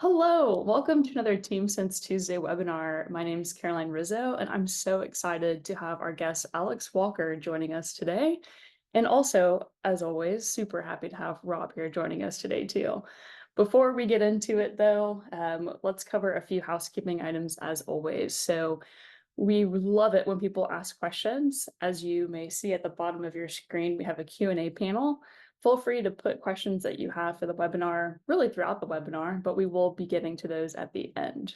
Hello, welcome to another TeamSense Tuesday webinar. My name is Caroline Rizzo, and I'm so excited to have our guest Alex Walker joining us today. And also, as always, super happy to have Rob here joining us today too. Before we get into it though, let's cover a few housekeeping items as always. So we love it when people ask questions. As you may see at the bottom of your screen, we have a Q&A panel. Feel free to put questions that you have for the webinar, really throughout the webinar, but we will be getting to those at the end.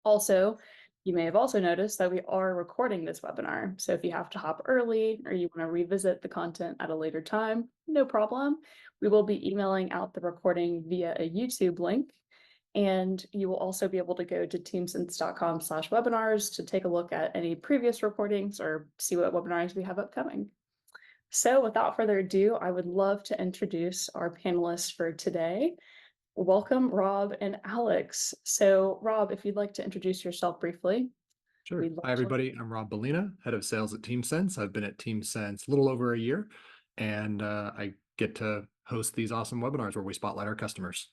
Also, you may have also noticed that we are recording this webinar. So if you have to hop early or you want to revisit the content at a later time, no problem. We will be emailing out the recording via a YouTube link. And you will also be able to go to teamsense.com/webinars to take a look at any previous recordings or see what webinars we have upcoming. So without further ado, I would love to introduce our panelists for today. Welcome, Rob and Alex. So Rob, if you'd like to introduce yourself briefly, Sure. we'd love Hi, to. everybody. I'm Rob Balena, head of sales at TeamSense. I've been at TeamSense a little over a year, and I get to host these awesome webinars where we spotlight our customers.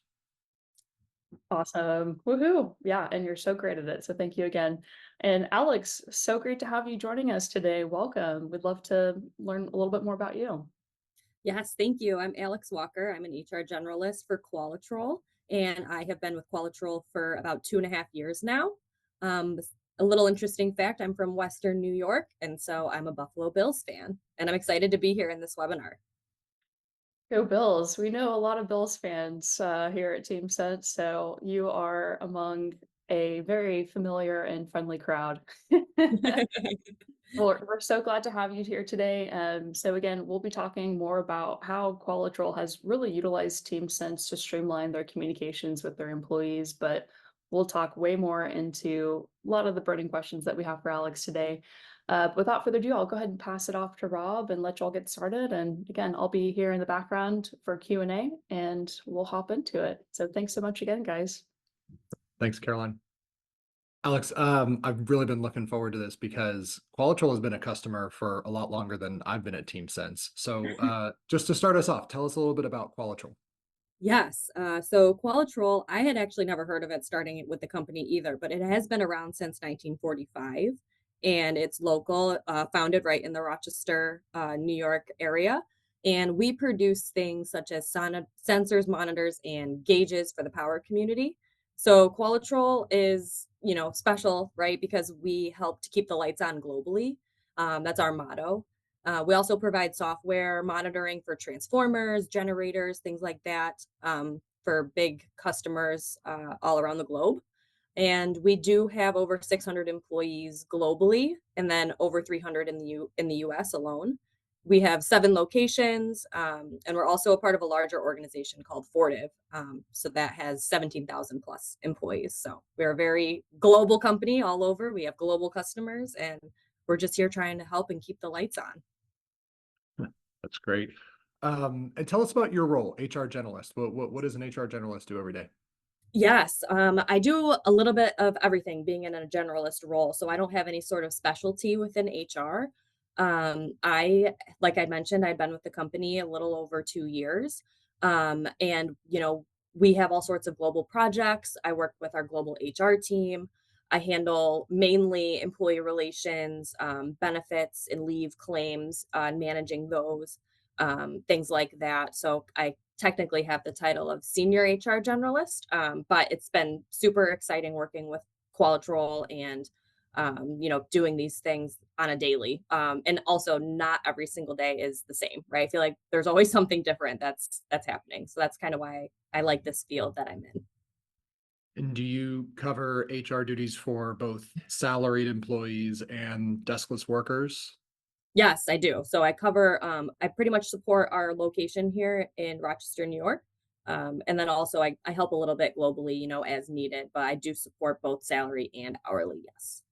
Awesome. Woohoo. Yeah, and you're so great at it. So thank you again. And Alex, so great to have you joining us today. Welcome. We'd love to learn a little bit more about you. Yes, thank you. I'm Alex Walker. I'm an HR generalist for Qualitrol, and I have been with Qualitrol for about 2.5 years now. A little interesting fact, I'm from Western New York, and so I'm a Buffalo Bills fan, and I'm excited to be here in this webinar. Go Bills. We know a lot of Bills fans here at Team Sense, so you are among a very familiar and friendly crowd. Well, we're so glad to have you here today. So again, we'll be talking more about how Qualitrol has really utilized TeamSense to streamline their communications with their employees, but we'll talk way more into a lot of the burning questions that we have for Alex today. Without further ado, I'll go ahead and pass it off to Rob and let you all get started. And again, I'll be here in the background for Q&A and we'll hop into it. So thanks so much again, guys. Thanks, Caroline. Alex, I've really been looking forward to this because Qualitrol has been a customer for a lot longer than I've been at TeamSense. So just to start us off, tell us a little bit about Qualitrol. Yes, so Qualitrol, I had actually never heard of it starting with the company either, but it has been around since 1945, and it's local, founded right in the Rochester, New York area. And we produce things such as sensors, monitors, and gauges for the power community. So Qualitrol is, special, right? Because we help to keep the lights on globally. That's our motto. We also provide software monitoring for transformers, generators, things like that, for big customers all around the globe. And we do have over 600 employees globally, and then over 300 in the U.S. alone. We have 7 locations, and we're also a part of a larger organization called Fortive. So that has 17,000 plus employees. So we're a very global company all over. We have global customers, and we're just here trying to help and keep the lights on. That's great. And tell us about your role, HR generalist. What does an HR generalist do every day? Yes, I do a little bit of everything being in a generalist role. So I don't have any sort of specialty within HR. Like I mentioned, I've been with the company a little over 2 years. And, we have all sorts of global projects. I work with our global HR team. I handle mainly employee relations, benefits and leave claims, and managing those, things like that. So I technically have the title of senior HR generalist, but it's been super exciting working with Qualitrol and doing these things on a daily. And also not every single day is the same, right? I feel like there's always something different that's happening. So that's kind of why I like this field that I'm in. And do you cover HR duties for both salaried employees and deskless workers? Yes, I do. So I pretty much support our location here in Rochester, New York. And then also I help a little bit globally, as needed, but I do support both salary and hourly. Yes.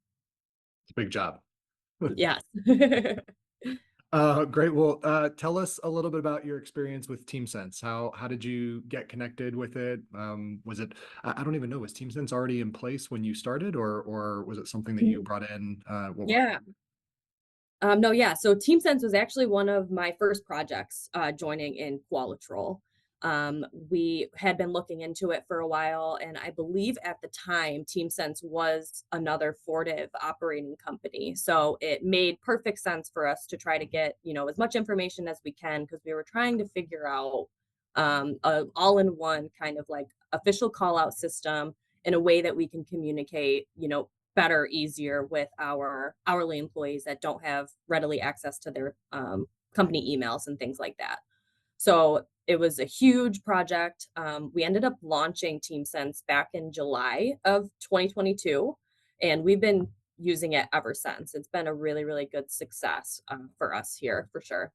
It's a big job. Yes. Great. Well, tell us a little bit about your experience with TeamSense. How did you get connected with it? Was it I don't even know, was TeamSense already in place when you started, or was it something that you brought in? Yeah. No, yeah. So TeamSense was actually one of my first projects joining in Qualitrol. We had been looking into it for a while, and I believe at the time, TeamSense was another Fortive operating company. So it made perfect sense for us to try to get, as much information as we can, because we were trying to figure out a all-in-one kind of like official call-out system in a way that we can communicate, better, easier with our hourly employees that don't have readily access to their company emails and things like that. So it was a huge project. We ended up launching TeamSense back in July of 2022, and we've been using it ever since. It's been a really, really good success for us here for sure.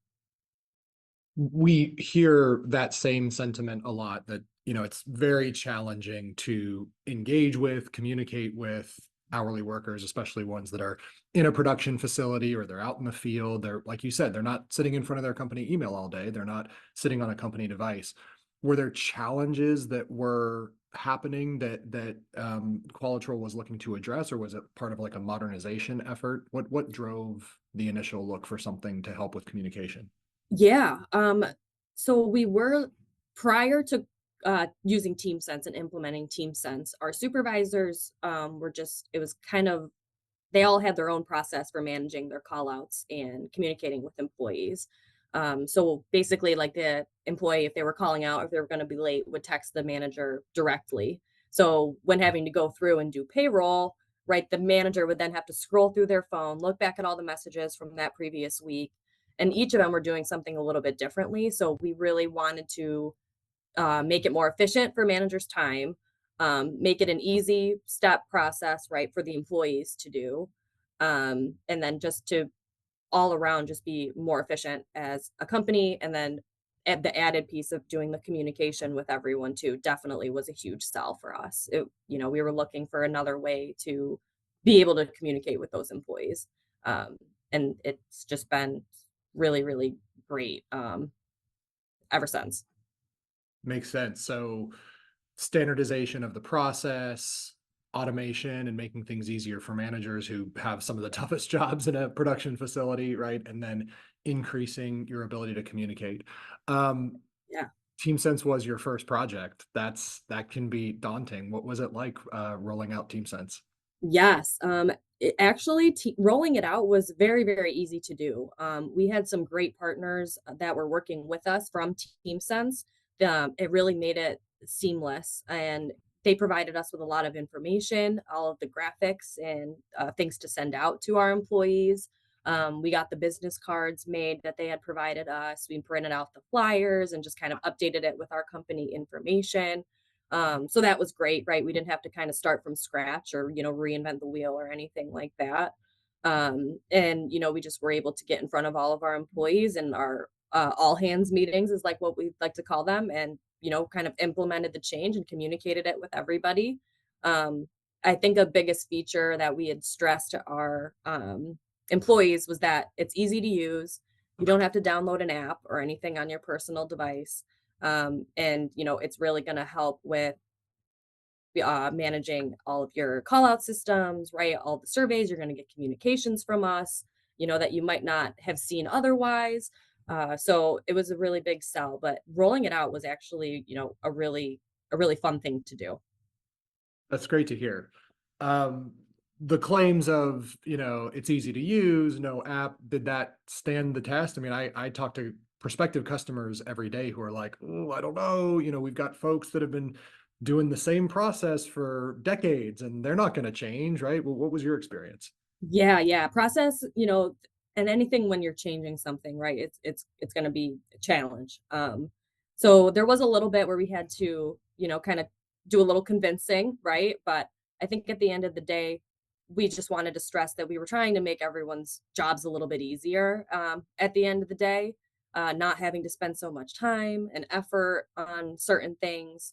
We hear that same sentiment a lot, that it's very challenging to engage with, communicate with hourly workers, especially ones that are in a production facility or they're out in the field. They're, like you said, they're not sitting in front of their company email all day, they're not sitting on a company device. Were there challenges that were happening that Qualitrol was looking to address, or was it part of like a modernization effort? What drove the initial look for something to help with communication? Yeah. So we were, prior to using TeamSense and implementing TeamSense, our supervisors were just, it was kind of, they all had their own process for managing their call outs and communicating with employees. So basically, like the employee, if they were calling out, if they were going to be late, would text the manager directly. So when having to go through and do payroll, right, the manager would then have to scroll through their phone, look back at all the messages from that previous week. And each of them were doing something a little bit differently. So we really wanted to make it more efficient for managers' time, make it an easy step process, right, for the employees to do. And then just to all around just be more efficient as a company. And then the added piece of doing the communication with everyone too definitely was a huge sell for us. We were looking for another way to be able to communicate with those employees. Um, and it's just been really, really great ever since. Makes sense. So standardization of the process, automation, and making things easier for managers who have some of the toughest jobs in a production facility, right? And then increasing your ability to communicate. Um, Yeah. TeamSense was your first project. That can be daunting. What was it like rolling out TeamSense? Yes. It actually, rolling it out was very, very easy to do. We had some great partners that were working with us from TeamSense. It really made it seamless, and they provided us with a lot of information, all of the graphics and things to send out to our employees. We got the business cards made that they had provided us. We printed out the flyers and just kind of updated it with our company information. So that was great, right? We didn't have to kind of start from scratch or, reinvent the wheel or anything like that. And, we just were able to get in front of all of our employees, and our all hands meetings is like what we like to call them, and, kind of implemented the change and communicated it with everybody. Um, I think a biggest feature that we had stressed to our employees was that it's easy to use. You don't have to download an app or anything on your personal device. And it's really going to help with managing all of your call out systems, right? All the surveys, you're going to get communications from us, that you might not have seen otherwise. So it was a really big sell, but rolling it out was actually, a really fun thing to do. That's great to hear. Um, the claims of, it's easy to use, no app, did that stand the test? I mean, I talk to prospective customers every day who are like, oh, I don't know, we've got folks that have been doing the same process for decades and they're not going to change, right? Well, what was your experience? Yeah, yeah. Process, and anything when you're changing something, right? It's going to be a challenge. So there was a little bit where we had to, kind of do a little convincing, right? But I think at the end of the day, we just wanted to stress that we were trying to make everyone's jobs a little bit easier. At the end of the day, not having to spend so much time and effort on certain things,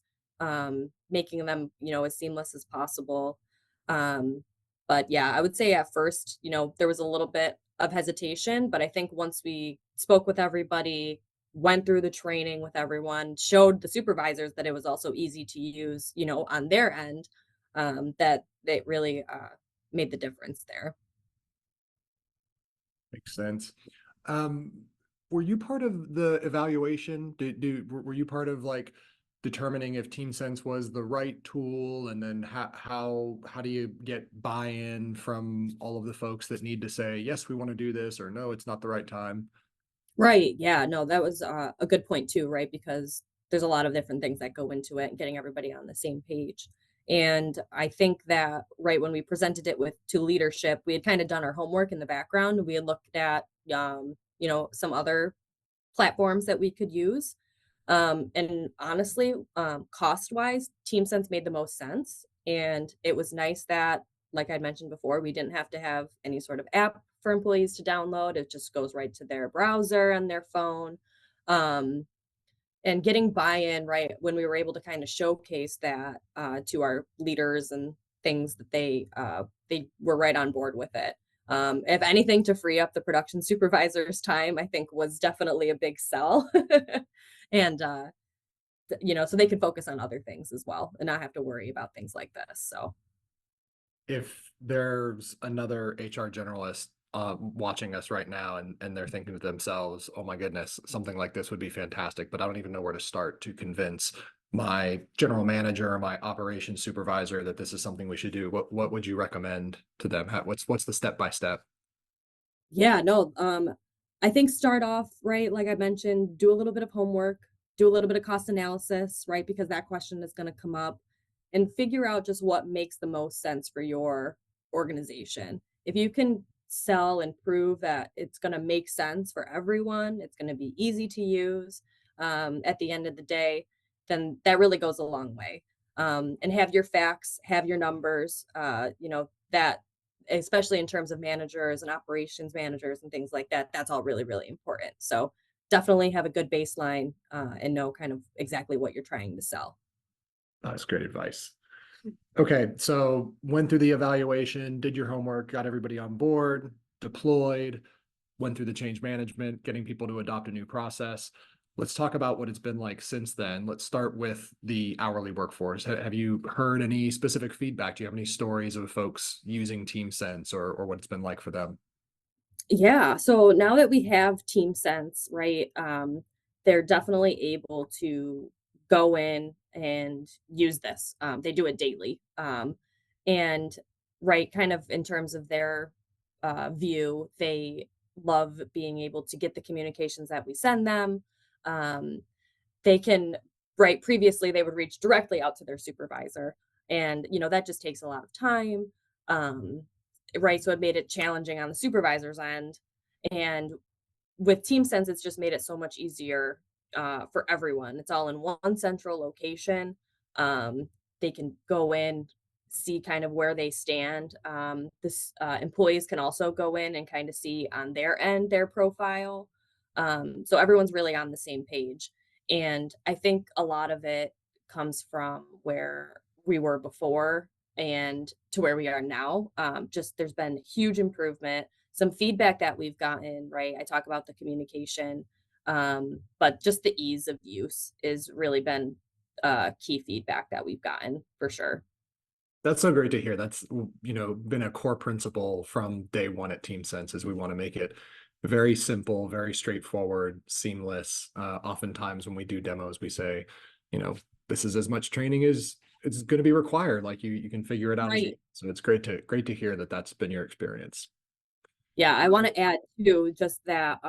making them, as seamless as possible. Um, but yeah, I would say at first, there was a little bit of hesitation, but I think once we spoke with everybody, went through the training with everyone, showed the supervisors that it was also easy to use, on their end, that it really made the difference there. Makes sense. Um, Were you part of the evaluation? Were you part of like determining if TeamSense was the right tool, and then how do you get buy-in from all of the folks that need to say, yes, we want to do this, or no, it's not the right time? Right. Yeah. No, that was a good point too, right? Because there's a lot of different things that go into it and getting everybody on the same page. And I think that right when we presented it to leadership, we had kind of done our homework in the background. We had looked at some other platforms that we could use. And honestly, cost wise, TeamSense made the most sense. And it was nice that, like I mentioned before, we didn't have to have any sort of app for employees to download. It just goes right to their browser and their phone. Um, and getting buy-in right when we were able to kind of showcase that to our leaders and things that they were right on board with it. If anything, to free up the production supervisor's time, I think was definitely a big sell. And so they could focus on other things as well and not have to worry about things like this. So If there's another HR generalist watching us right now, and they're thinking to themselves, oh my goodness, something like this would be fantastic, but I don't even know where to start to convince my general manager or my operations supervisor that this is something we should do, what would you recommend to them? What's the step by step? yeah, no, I think start off, right, like I mentioned, do a little bit of homework, do a little bit of cost analysis, right, because that question is going to come up, and figure out just what makes the most sense for your organization. If you can sell and prove that it's going to make sense for everyone, it's going to be easy to use, at the end of the day, then that really goes a long way. And have your facts, have your numbers, that especially in terms of managers and operations managers and things like that, that's all really, really important. So definitely have a good baseline and know kind of exactly what you're trying to sell. That's great advice. Okay, so went through the evaluation, did your homework, got everybody on board, deployed, went through the change management, getting people to adopt a new process. Let's talk about what it's been like since then. Let's start with the hourly workforce. Have you heard any specific feedback? Do you have any stories of folks using TeamSense, or what it's been like for them? Yeah. So now that we have TeamSense, right, they're definitely able to go in and use this. They do it daily. And right, kind of in terms of their view, they love being able to get the communications that we send them. Um, they can, right, previously they would reach directly out to their supervisor. And, that just takes a lot of time. Um, right. So it made it challenging on the supervisor's end. And with TeamSense, it's just made it so much easier for everyone. It's all in one central location. They can go in, see kind of where they stand. This employees can also go in and kind of see on their end their profile. So everyone's really on the same page. And I think a lot of it comes from where we were before and to where we are now. Just there's been huge improvement, some feedback that we've gotten, right? I talk about the communication, but just the ease of use is really been key feedback that we've gotten for sure. That's so great to hear. That's, been a core principle from day one at TeamSense, is we want to make it very simple, very straightforward, seamless. Oftentimes when we do demos, we say, you know, this is as much training as it's going to be required. Like you can figure it out as you. Right. So it's great to hear that that's been your experience. Yeah, I want to add too, just that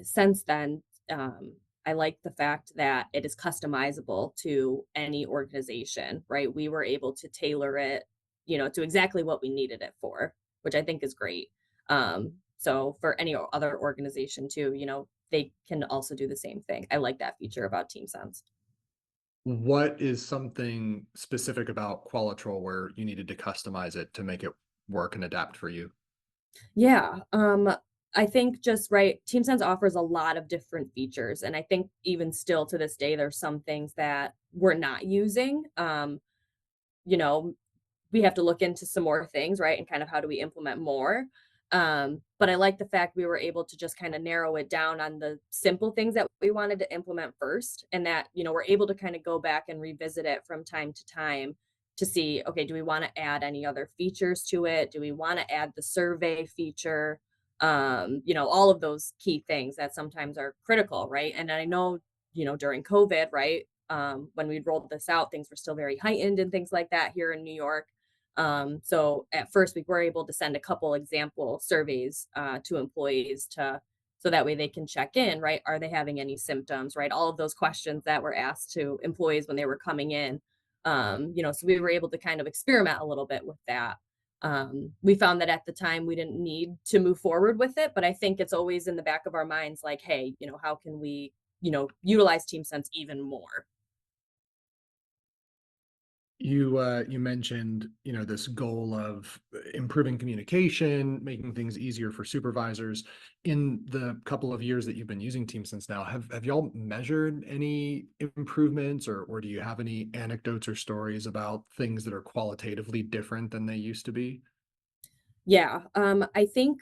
since then, I like the fact that it is customizable to any organization, right? We were able to tailor it, to exactly what we needed it for, which I think is great. So for any other organization too, they can also do the same thing. I like that feature about TeamSense. What is something specific about Qualitrol where you needed to customize it to make it work and adapt for you? Yeah, I think just right, TeamSense offers a lot of different features, and I think even still to this day, there's some things that we're not using. You know, we have to look into some more things, right? And kind of how do we implement more? But I like the fact we were able to just kind of narrow it down on the simple things that we wanted to implement first, and that we're able to kind of go back and revisit it from time to time to see, okay, do we want to add any other features to it? Do we want to add the survey feature? all of those key things that sometimes are critical, right? And I know, during COVID, right, when we rolled this out, things were still very heightened and things like that here in New York. So at first, we were able to send a couple example surveys to employees so that way they can check in, right? Are they having any symptoms, right? All of those questions that were asked to employees when they were coming in. So we were able to kind of experiment a little bit with that. We found that at the time we didn't need to move forward with it, but I think it's always in the back of our minds, like, hey, how can we, utilize TeamSense even more? You mentioned, this goal of improving communication, making things easier for supervisors. In the couple of years that you've been using TeamSense now, have y'all measured any improvements, or do you have any anecdotes or stories about things that are qualitatively different than they used to be? Yeah, I think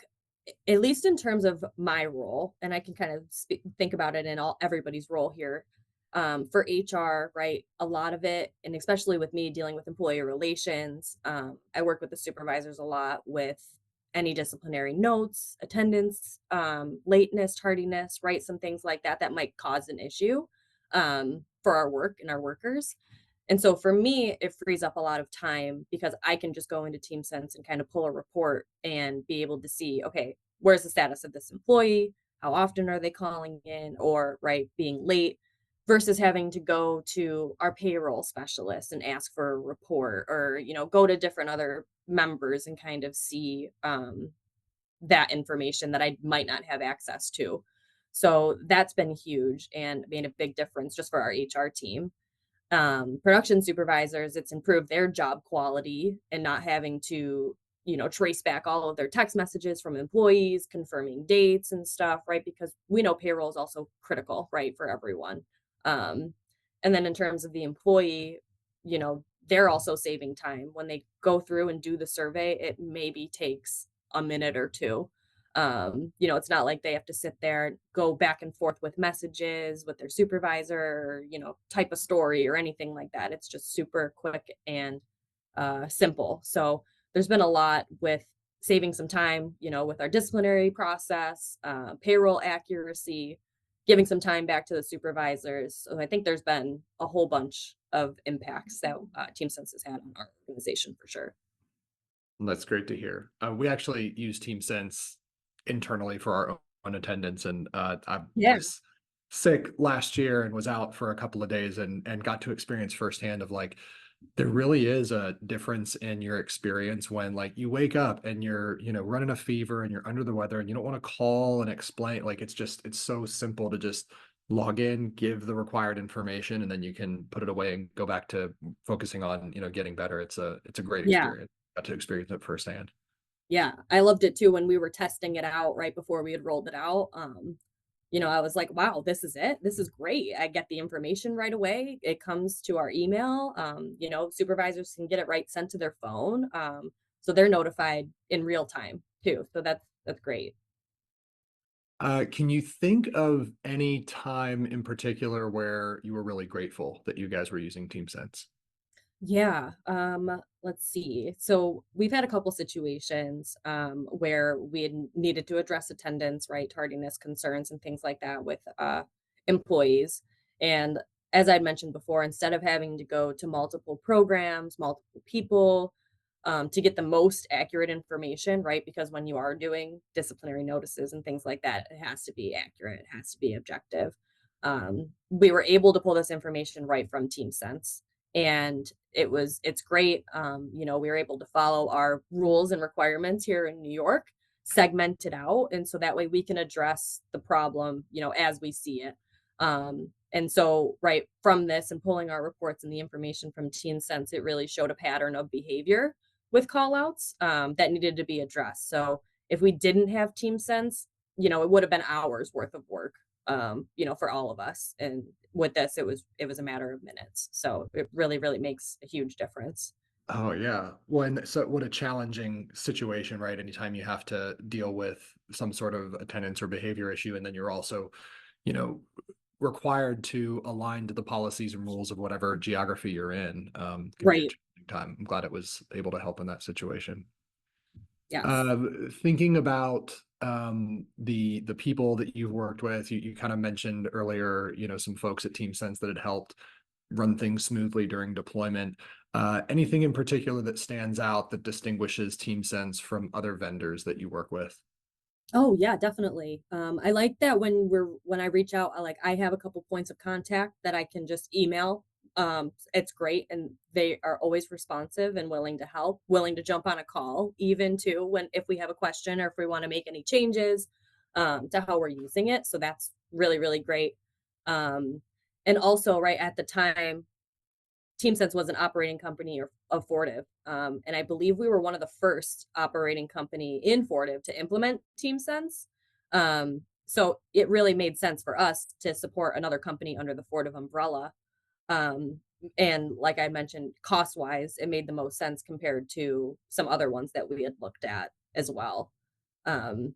at least in terms of my role, and I can kind of think about it in everybody's role here. For HR, right? A lot of it, and especially with me dealing with employee relations, I work with the supervisors a lot with any disciplinary notes, attendance, lateness, tardiness, right? Some things like that that might cause an issue for our work and our workers. And so for me, it frees up a lot of time because I can just go into TeamSense and kind of pull a report and be able to see, okay, where's the status of this employee? How often are they calling in or, right, being late versus having to go to our payroll specialist and ask for a report or, go to different other members and kind of see that information that I might not have access to. So that's been huge and made a big difference just for our HR team. Production supervisors, it's improved their job quality and not having to, trace back all of their text messages from employees, confirming dates and stuff, right? Because we know payroll is also critical, right, for everyone. Um, and then in terms of the employee, they're also saving time. When they go through and do the survey, it maybe takes a minute or two. It's not like they have to sit there, go back and forth with messages with their supervisor, or, type a story or anything like that. It's just super quick and simple. So there's been a lot with saving some time, with our disciplinary process, payroll accuracy, giving some time back to the supervisors. So I think there's been a whole bunch of impacts that TeamSense has had on our organization for sure. That's great to hear. We actually use TeamSense internally for our own attendance, and I Yeah. was sick last year and was out for a couple of days and got to experience firsthand of like there really is a difference in your experience when like you wake up and you're running a fever and you're under the weather and you don't want to call and explain. Like it's so simple to just log in, give the required information, and then you can put it away and go back to focusing on getting better. It's a great Yeah. experience. Got to experience it firsthand. Yeah, I loved it too when we were testing it out right before we had rolled it out. I was like, wow, this is it. This is great. I get the information right away. It comes to our email. Supervisors can get it right sent to their phone. So they're notified in real time too. So that's great. Can you think of any time in particular where you were really grateful that you guys were using TeamSense? Yeah, let's see. So we've had a couple situations where we had needed to address attendance, right, tardiness concerns and things like that with employees. And as I'd mentioned before, instead of having to go to multiple programs, multiple people to get the most accurate information, right? Because when you are doing disciplinary notices and things like that, it has to be accurate, it has to be objective. We were able to pull this information right from TeamSense and it's great. We were able to follow our rules and requirements here in New York, segment it out, and so that way we can address the problem, as we see it. And so right from this and pulling our reports and the information from TeamSense, it really showed a pattern of behavior with callouts that needed to be addressed. So if we didn't have TeamSense, it would have been hours worth of work, for all of us. And with this, it was a matter of minutes. So it really, really makes a huge difference. Oh yeah. So what a challenging situation, right? Anytime you have to deal with some sort of attendance or behavior issue, and then you're also, you know, required to align to the policies and rules of whatever geography you're in, can be a Right. challenging time. I'm glad it was able to help in that situation. Yes. Thinking about the people that you've worked with. You kind of mentioned earlier, some folks at TeamSense that had helped run things smoothly during deployment. Anything in particular that stands out that distinguishes TeamSense from other vendors that you work with? Oh yeah, definitely. I like that when I reach out, I have a couple points of contact that I can just email. It's great, and they are always responsive and willing to help, willing to jump on a call, even too when if we have a question or if we want to make any changes to how we're using it. So that's really really great. Um, and also, right at the time, TeamSense was an operating company of Fortive. And I believe we were one of the first operating company in Fortive to implement TeamSense. So it really made sense for us to support another company under the Fortive umbrella. Um, and like I mentioned, cost wise, it made the most sense compared to some other ones that we had looked at as well. Um,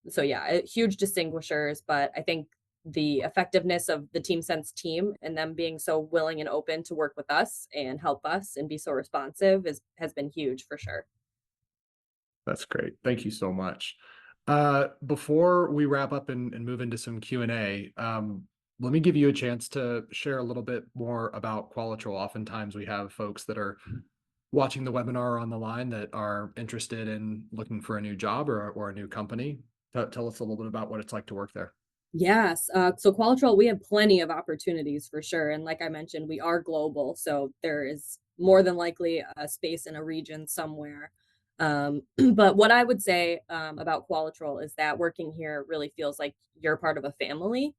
so yeah, huge distinguishers, but I think the effectiveness of the TeamSense team and them being so willing and open to work with us and help us and be so responsive has been huge for sure. That's great. Thank you so much. Before we wrap up and move into some Q&A, let me give you a chance to share a little bit more about Qualitrol. Oftentimes we have folks that are watching the webinar on the line that are interested in looking for a new job or a new company. Tell us a little bit about what it's like to work there. Yes. So Qualitrol, we have plenty of opportunities for sure. And like I mentioned, we are global. So there is more than likely a space in a region somewhere. But what I would say about Qualitrol is that working here really feels like you're part of a family.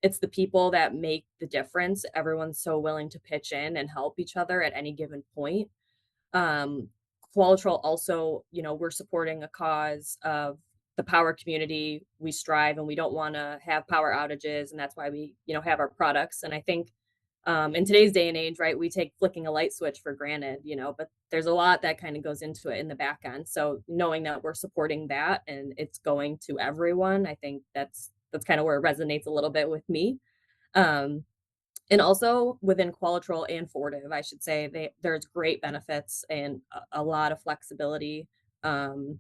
It's the people that make the difference. Everyone's so willing to pitch in and help each other at any given point. Um, Qualitrol also, we're supporting a cause of the power community. We strive and we don't want to have power outages, and that's why we, have our products. And I think in today's day and age, right, we take flicking a light switch for granted, but there's a lot that kind of goes into it in the back end. So knowing that we're supporting that and it's going to everyone, I think that's kind of where it resonates a little bit with me. Um, and also within Qualitrol and Fortive, I should say there's great benefits and a lot of flexibility. And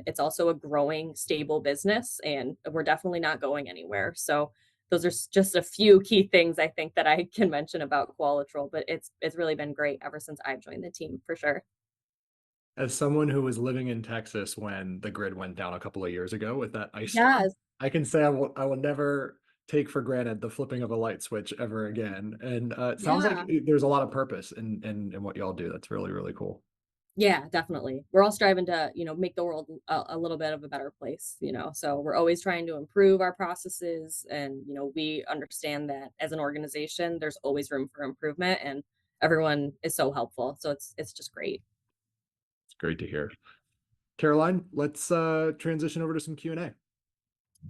it's also a growing, stable business, and we're definitely not going anywhere. So those are just a few key things I think that I can mention about Qualitrol, but it's really been great ever since I've joined the team for sure. As someone who was living in Texas when the grid went down a couple of years ago with that ice storm, Yes. I can say I will never take for granted the flipping of a light switch ever again. And it sounds like Yeah. there's a lot of purpose in what y'all do. That's really, really cool. Yeah, definitely. We're all striving to, make the world a little bit of a better place, So we're always trying to improve our processes, and we understand that as an organization, there's always room for improvement, and everyone is so helpful. So it's just great. It's great to hear. Caroline, let's transition over to some Q&A.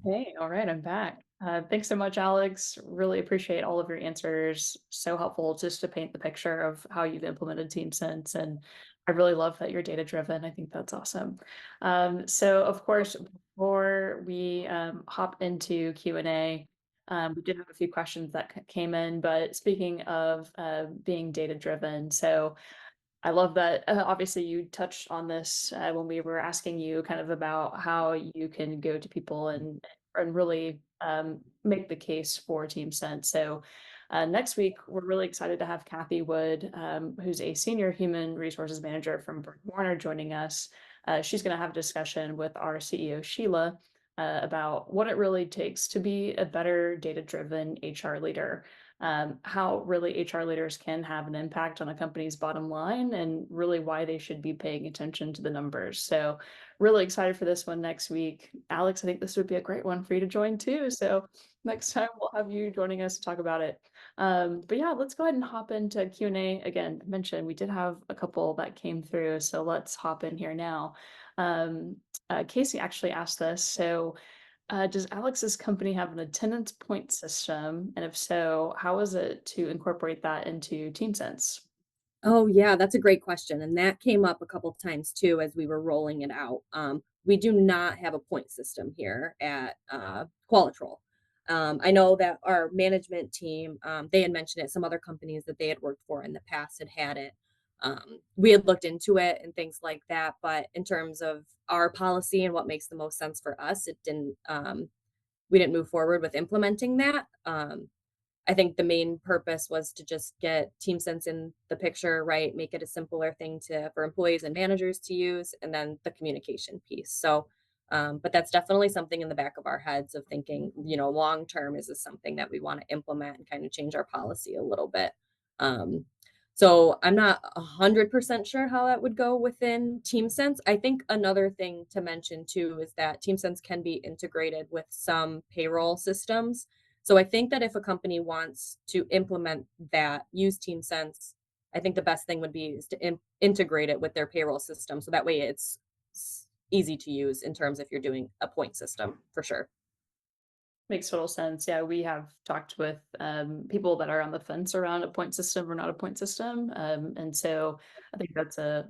Hey, all right, I'm back. Thanks so much, Alex. Really appreciate all of your answers. So helpful just to paint the picture of how you've implemented TeamSense, and I really love that you're data driven. I think that's awesome. So, of course, before we hop into Q&A, we did have a few questions that came in. But speaking of being data driven, so I love that. Obviously, you touched on this when we were asking you kind of about how you can go to people and really make the case for TeamSense. So next week, we're really excited to have Kathy Wood, who's a senior human resources manager from Warner, joining us. She's going to have a discussion with our CEO Sheila about what it really takes to be a better data-driven HR leader, how really HR leaders can have an impact on a company's bottom line, and really why they should be paying attention to the numbers. So really excited for this one next week. Alex, I think this would be a great one for you to join too. So next time we'll have you joining us to talk about it. But yeah, let's go ahead and hop into Q&A. Again, mentioned we did have a couple that came through, so let's hop in here now. Casey actually asked this. So does Alex's company have an attendance point system? And if so, how is it to incorporate that into TeamSense? Oh yeah, that's a great question, and that came up a couple of times too as we were rolling it out. We do not have a point system here at Qualitrol. I know that our management team, they had mentioned it. Some other companies that they had worked for in the past had it. We had looked into it and things like that, but in terms of our policy and what makes the most sense for us, it didn't. We didn't move forward with implementing that. I think the main purpose was to just get TeamSense in the picture, right? Make it a simpler thing for employees and managers to use, and then the communication piece. So, but that's definitely something in the back of our heads of thinking, long term, is this something that we want to implement and kind of change our policy a little bit? Um, so I'm not 100% sure how that would go within TeamSense. I think another thing to mention too is that TeamSense can be integrated with some payroll systems. So I think that if a company wants to implement that, use TeamSense, I think the best thing would be is to integrate it with their payroll system. So that way it's easy to use in terms if you're doing a point system for sure. Makes total sense. Yeah, we have talked with people that are on the fence around a point system or not a point system. And so I think that's a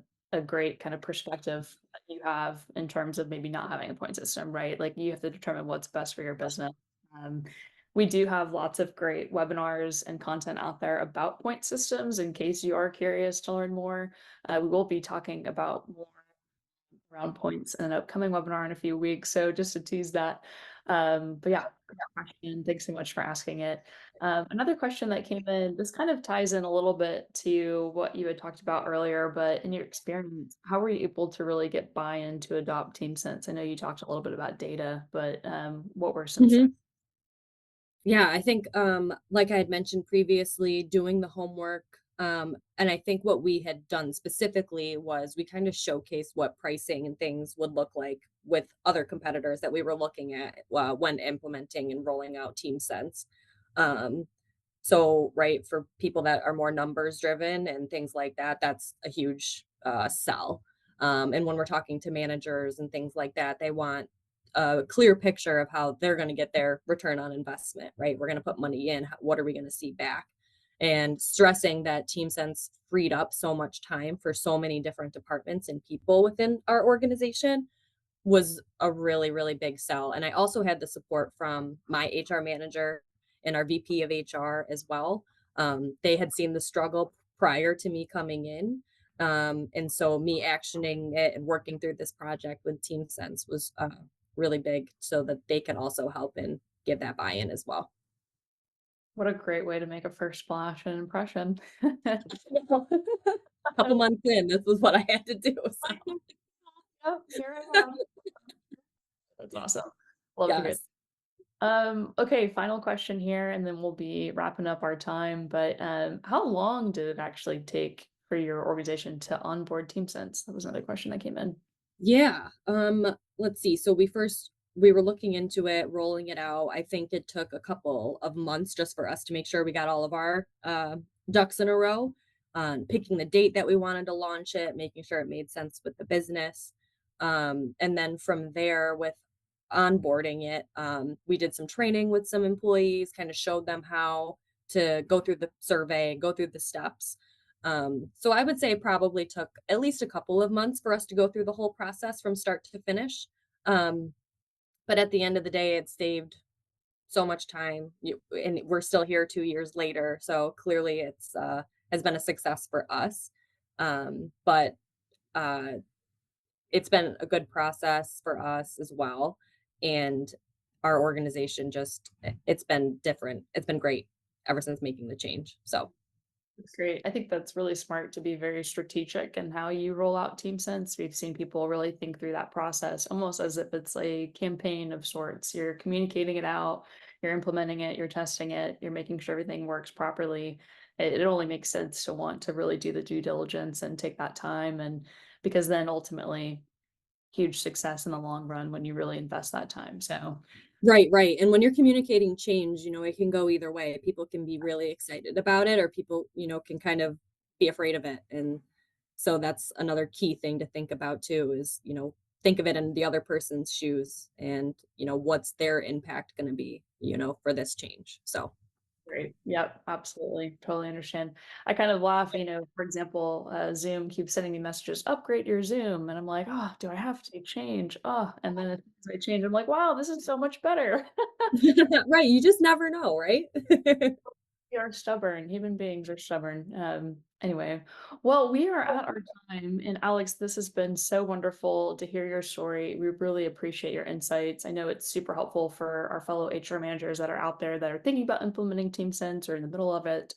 great kind of perspective that you have in terms of maybe not having a point system, right? Like you have to determine what's best for your business. Um, we do have lots of great webinars and content out there about point systems in case you are curious to learn more. We will be talking about more around points in an upcoming webinar in a few weeks. So just to tease that. But yeah, great question. Thanks so much for asking it. Another question that came in, this kind of ties in a little bit to what you had talked about earlier, but in your experience, how were you able to really get buy-in to adopt TeamSense? I know you talked a little bit about data, but what were some Mhm. Yeah, I think, like I had mentioned previously, doing the homework, and I think what we had done specifically was we kind of showcased what pricing and things would look like with other competitors that we were looking at when implementing and rolling out TeamSense. Um, so, right, for people that are more numbers driven and things like that, that's a huge sell. And when we're talking to managers and things like that, they want a clear picture of how they're going to get their return on investment, right? We're going to put money in. What are we going to see back? And stressing that TeamSense freed up so much time for so many different departments and people within our organization was a really, really big sell. And I also had the support from my HR manager and our VP of HR as well. They had seen the struggle prior to me coming in. And so me actioning it and working through this project with TeamSense was really big so that they could also help and give that buy-in as well. What a great way to make a first splash and impression. A couple months in, this was what I had to do. So. Yep, here I am. That's awesome. Love to hear. Yes. Okay, final question here, and then we'll be wrapping up our time. But how long did it actually take for your organization to onboard TeamSense? That was another question that came in. Yeah. Let's see. So we were looking into it, rolling it out. I think it took a couple of months just for us to make sure we got all of our ducks in a row, picking the date that we wanted to launch it, making sure it made sense with the business. And then from there with onboarding it, we did some training with some employees, kind of showed them how to go through the survey, go through the steps. So I would say it probably took at least a couple of months for us to go through the whole process from start to finish. Um, but at the end of the day, it saved so much time, and we're still here 2 years later. So clearly, it's has been a success for us. But uh, it's been a good process for us as well, and our organization it's been different. It's been great ever since making the change. So. That's great. I think that's really smart to be very strategic in how you roll out TeamSense. We've seen people really think through that process almost as if it's a campaign of sorts. You're communicating it out, you're implementing it, you're testing it, you're making sure everything works properly. It only makes sense to want to really do the due diligence and take that time. And because then ultimately, huge success in the long run when you really invest that time. So Right, right. And when you're communicating change, it can go either way. People can be really excited about it, or people, can kind of be afraid of it. And so that's another key thing to think about too is, think of it in the other person's shoes and, what's their impact going to be, for this change. So, great. Yep, absolutely. Totally understand. I kind of laugh, for example, Zoom keeps sending me messages, upgrade your Zoom. And I'm like, oh, do I have to change? Oh, and then as I change, I'm like, wow, this is so much better. right. You just never know, right? We are stubborn. Human beings are stubborn. Anyway, well, we are at our time. And Alex, this has been so wonderful to hear your story. We really appreciate your insights. I know it's super helpful for our fellow HR managers that are out there that are thinking about implementing TeamSense or in the middle of it.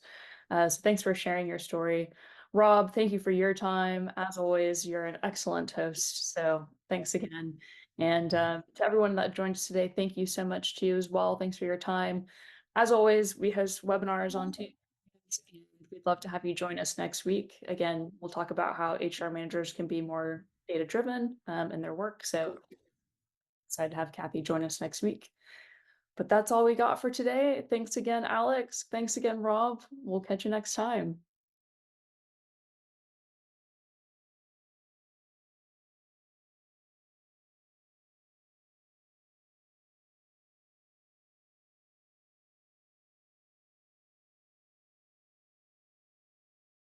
So thanks for sharing your story. Rob, thank you for your time. As always, you're an excellent host. So thanks again. And to everyone that joined us today, thank you so much to you as well. Thanks for your time. As always, we host webinars on Tuesdays, and we'd love to have you join us next week. Again, we'll talk about how HR managers can be more data-driven in their work. So excited to have Kathy join us next week. But that's all we got for today. Thanks again, Alex. Thanks again, Rob. We'll catch you next time.